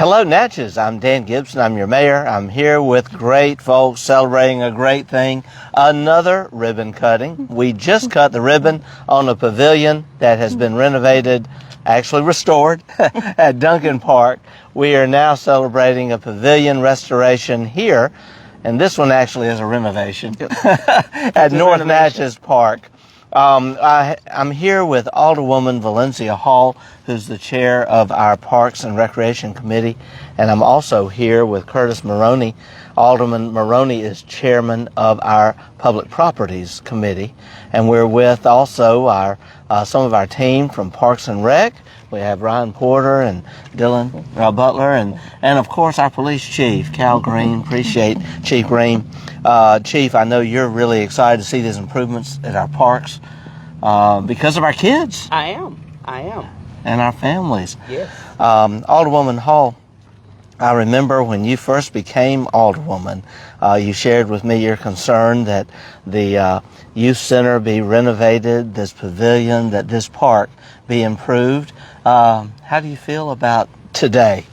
Hello, Natchez. I'm Dan Gibson. I'm your mayor. I'm here with great folks celebrating a great thing, another ribbon cutting. We just cut the ribbon on a pavilion that has been renovated, actually restored, at Duncan Park. We are now celebrating a pavilion restoration here, and this one actually is a renovation at North Natchez Park. I'm here with Alderwoman Valencia Hall, who's the chair of our Parks and Recreation Committee, and I'm also here with Curtis Maroney. Alderman Maroney is chairman of our Public Properties Committee, and we're with also our some of our team from Parks and Rec. We have Ryan Porter and Dylan Butler, and of course our police chief, Cal Green. Appreciate Chief Green. Chief, I know you're really excited to see these improvements at our parks because of our kids. I am. And our families. Yes. Alderwoman Hall, I remember when you first became Alderwoman, you shared with me your concern that the youth center be renovated, this pavilion, that this park be improved. How do you feel about today?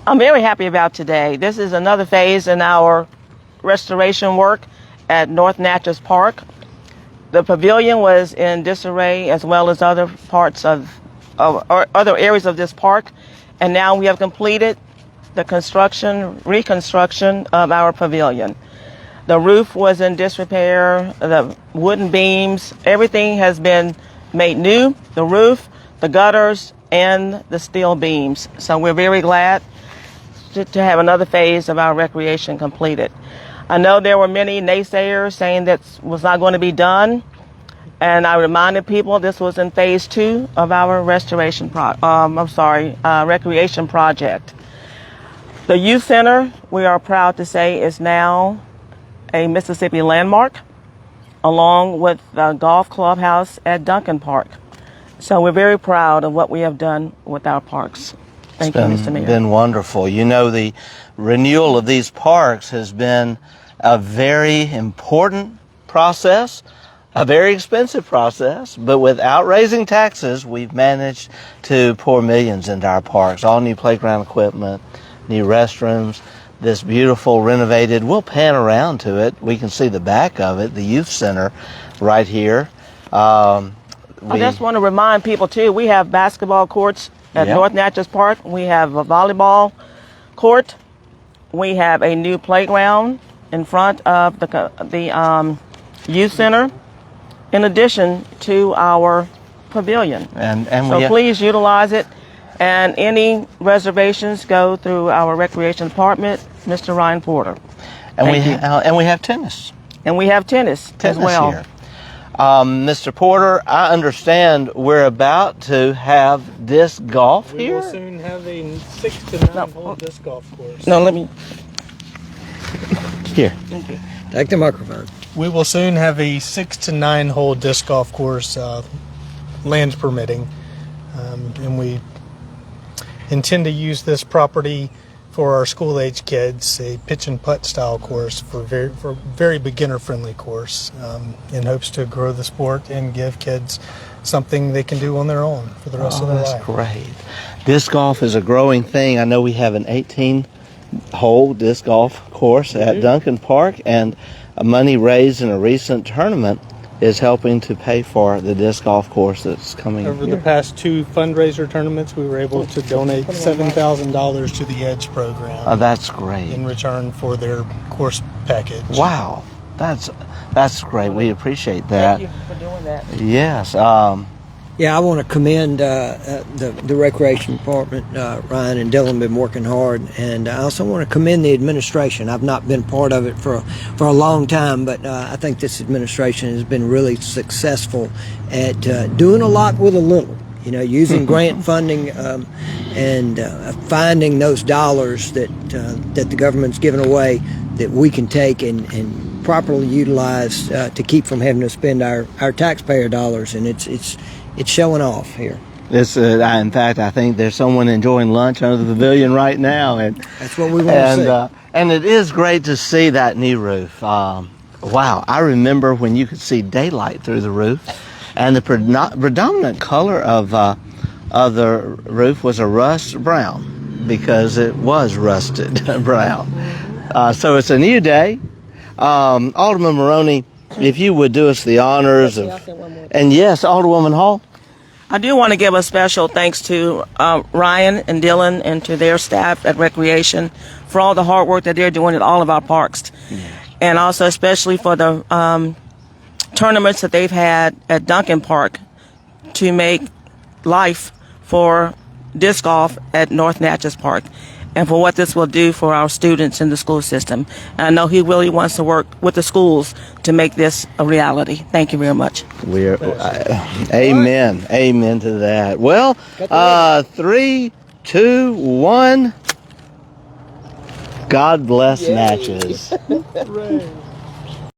I'm very happy about today. This is another phase in our restoration work at North Natchez Park. The pavilion was in disarray, as well as other parts of other areas of this park, and now we have completed the reconstruction of our pavilion. The roof was in disrepair, the wooden beams, everything has been made new, the roof, the gutters, and the steel beams. So we're very glad to have another phase of our recreation completed. I know there were many naysayers saying that was not going to be done, and I reminded people this was in phase 2 of our recreation project. The youth center, we are proud to say, is now a Mississippi landmark, along with the golf clubhouse at Duncan Park. So we're very proud of what we have done with our parks. Thank you, Mr. Mayor. It's been wonderful. You know, the renewal of these parks has been a very important process, a very expensive process, but without raising taxes, we've managed to pour millions into our parks. All new playground equipment, new restrooms, this beautiful renovated, we'll pan around to it. We can see the back of it, the youth center right here. I just want to remind people too, we have basketball courts at North Natchez Park. We have a volleyball court. We have a new playground in front of the youth center, in addition to our pavilion. So please utilize it. And any reservations go through our recreation department, Mr. Ryan Porter. And we have tennis. And we have tennis as well. Here. Mr. Porter, I understand we're about to have disc golf here. We will soon have a 6 to 9 hole disc golf course. No, let me. Here. Thank you. Take the microphone. We will soon have a 6 to 9 hole disc golf course, land permitting, and we intend to use this property for our school-age kids, a pitch and putt style course for very beginner-friendly course, in hopes to grow the sport and give kids something they can do on their own for the rest of their life. That's great. Disc golf is a growing thing. I know we have an 18-hole disc golf course at Duncan Park, and money raised in a recent tournament is helping to pay for the disc golf course that's coming Over here. the past 2 fundraiser tournaments, we were able to donate $7,000 to the EDGE program. Oh, that's great. In return for their course package. Wow, that's great. We appreciate that. Thank you for doing that. Yes. Yeah, I want to commend the Recreation Department. Ryan and Dylan have been working hard, and I also want to commend the administration. I've not been part of it for a long time, but I think this administration has been really successful at doing a lot with a little. You know, using grant funding and finding those dollars that the government's given away that we can take and properly utilize to keep from having to spend our taxpayer dollars, and it's showing off here. In fact, I think there's someone enjoying lunch under the pavilion right now, and that's what we want to see. And it is great to see that new roof. Wow, I remember when you could see daylight through the roof, and the predominant color of the roof was a rust brown. because it was rusted brown. So it's a new day. Alderman Maroney, if you would do us the honors of, and yes, Alderwoman Hall. I do want to give a special thanks to Ryan and Dylan and to their staff at Recreation for all the hard work that they're doing at all of our parks. And also especially for the tournaments that they've had at Duncan Park to make life for disc golf at North Natchez Park, and for what this will do for our students in the school system. And I know he really wants to work with the schools to make this a reality. Thank you very much. Amen. Amen to that. Well, 3, 2, 1. God bless Natchez.